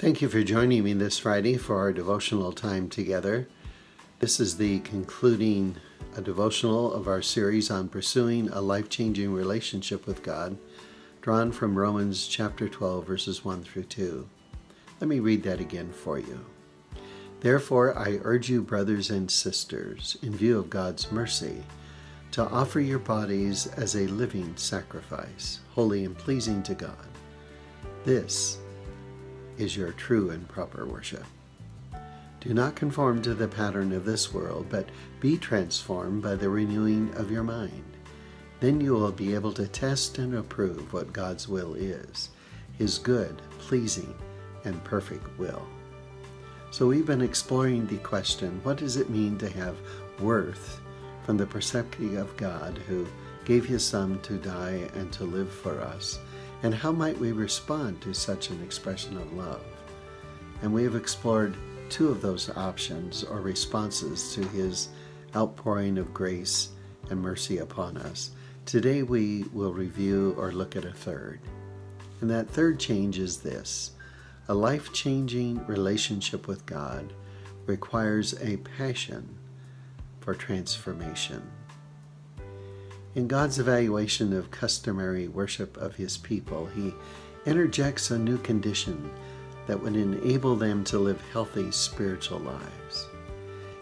Thank you for joining me this Friday for our devotional time together. This is the concluding devotional of our series on pursuing a life-changing relationship with God, drawn from Romans chapter 12, verses 1 through 2. Let me read that again for you. Therefore, I urge you, brothers and sisters, in view of God's mercy, to offer your bodies as a living sacrifice, holy and pleasing to God. This is your true and proper worship. Do not conform to the pattern of this world, but be transformed by the renewing of your mind. Then you will be able to test and approve what God's will is, His good, pleasing, and perfect will. So we've been exploring the question, what does it mean to have worth from the perspective of God who gave His Son to die and to live for us? And how might we respond to such an expression of love? And we have explored two of those options or responses to His outpouring of grace and mercy upon us. Today we will review or look at a third. And that third change is this: a life-changing relationship with God requires a passion for transformation. In God's evaluation of customary worship of His people, He interjects a new condition that would enable them to live healthy spiritual lives.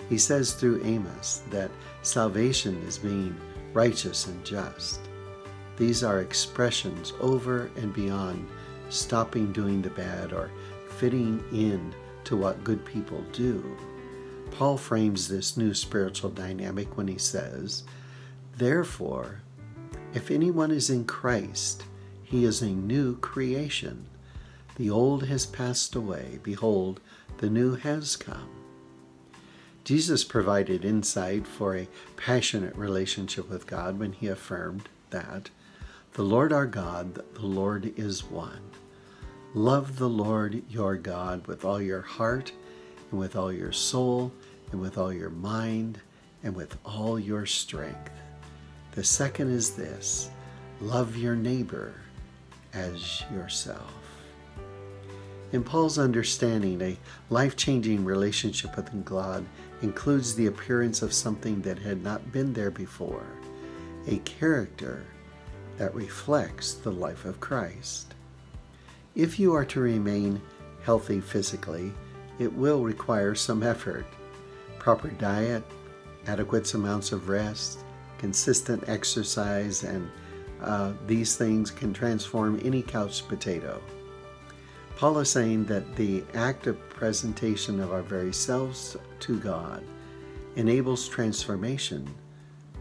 He says through Amos that salvation is being righteous and just. These are expressions over and beyond stopping doing the bad or fitting in to what good people do. Paul frames this new spiritual dynamic when he says, therefore, if anyone is in Christ, he is a new creation. The old has passed away. Behold, the new has come. Jesus provided insight for a passionate relationship with God when He affirmed that the Lord our God, the Lord is one. Love the Lord your God with all your heart and with all your soul and with all your mind and with all your strength. The second is this: love your neighbor as yourself. In Paul's understanding, a life-changing relationship with God includes the appearance of something that had not been there before, a character that reflects the life of Christ. If you are to remain healthy physically, it will require some effort. Proper diet, adequate amounts of rest, consistent exercise, and these things can transform any couch potato. Paul is saying that the active presentation of our very selves to God enables transformation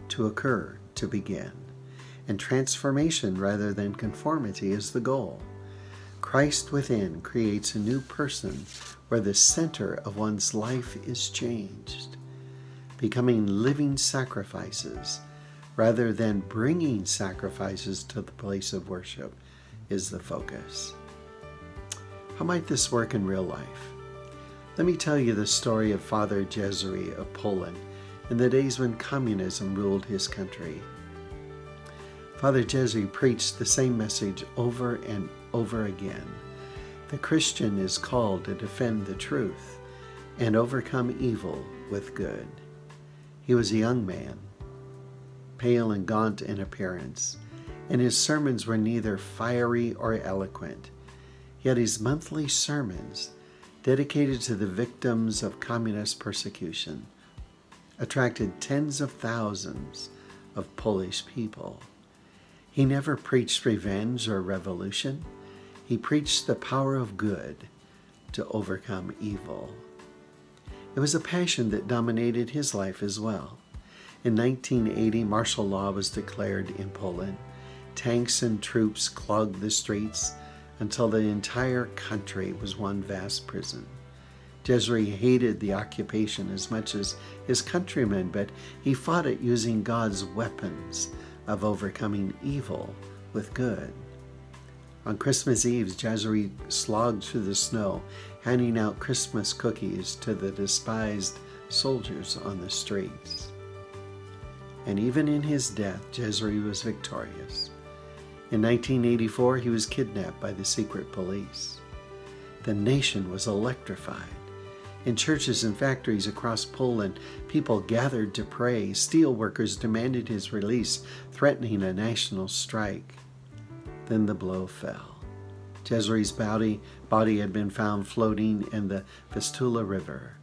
to occur, to begin. And transformation rather than conformity is the goal. Christ within creates a new person where the center of one's life is changed, becoming living sacrifices rather than bringing sacrifices to the place of worship is the focus. How might this work in real life? Let me tell you the story of Father Jerzy of Poland in the days when communism ruled his country. Father Jerzy preached the same message over and over again. The Christian is called to defend the truth and overcome evil with good. He was a young man, pale and gaunt in appearance, and his sermons were neither fiery or eloquent. Yet his monthly sermons, dedicated to the victims of communist persecution, attracted tens of thousands of Polish people. He never preached revenge or revolution. He preached the power of good to overcome evil. It was a passion that dominated his life as well. In 1980, martial law was declared in Poland. Tanks and troops clogged the streets until the entire country was one vast prison. Jerzy hated the occupation as much as his countrymen, but he fought it using God's weapons of overcoming evil with good. On Christmas Eve, Jerzy slogged through the snow, handing out Christmas cookies to the despised soldiers on the streets. And even in his death, Jerzy was victorious. In 1984, he was kidnapped by the secret police. The nation was electrified. In churches and factories across Poland, people gathered to pray. Steel workers demanded his release, threatening a national strike. Then the blow fell. Cesare's body had been found floating in the Vistula River.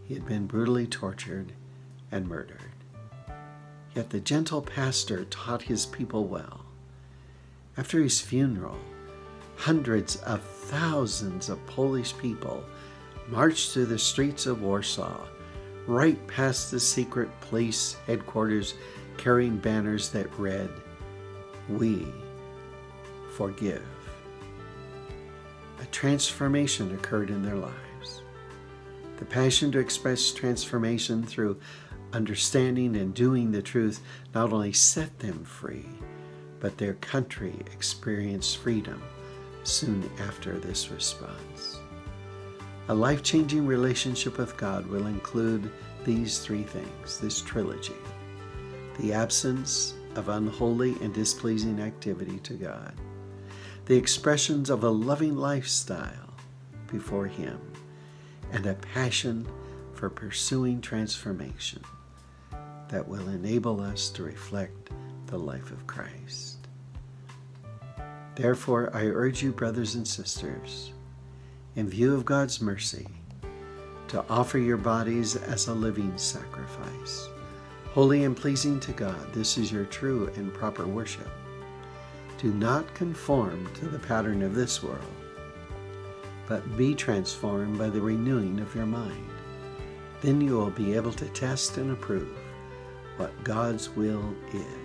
He had been brutally tortured and murdered. Yet the gentle pastor taught his people well. After his funeral, hundreds of thousands of Polish people marched through the streets of Warsaw, right past the secret police headquarters, carrying banners that read, "We forgive." A transformation occurred in their lives. The passion to express transformation through understanding and doing the truth not only set them free, but their country experienced freedom soon after this response. A life-changing relationship with God will include these three things, this trilogy: the absence of unholy and displeasing activity to God, the expressions of a loving lifestyle before Him, and a passion for pursuing transformation that will enable us to reflect the life of Christ. Therefore, I urge you, brothers and sisters, in view of God's mercy, to offer your bodies as a living sacrifice, holy and pleasing to God. This is your true and proper worship. Do not conform to the pattern of this world, but be transformed by the renewing of your mind. Then you will be able to test and approve what God's will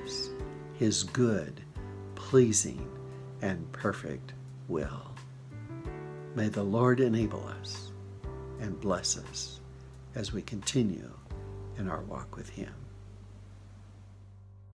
is, His good, pleasing, and perfect will. May the Lord enable us and bless us as we continue in our walk with Him.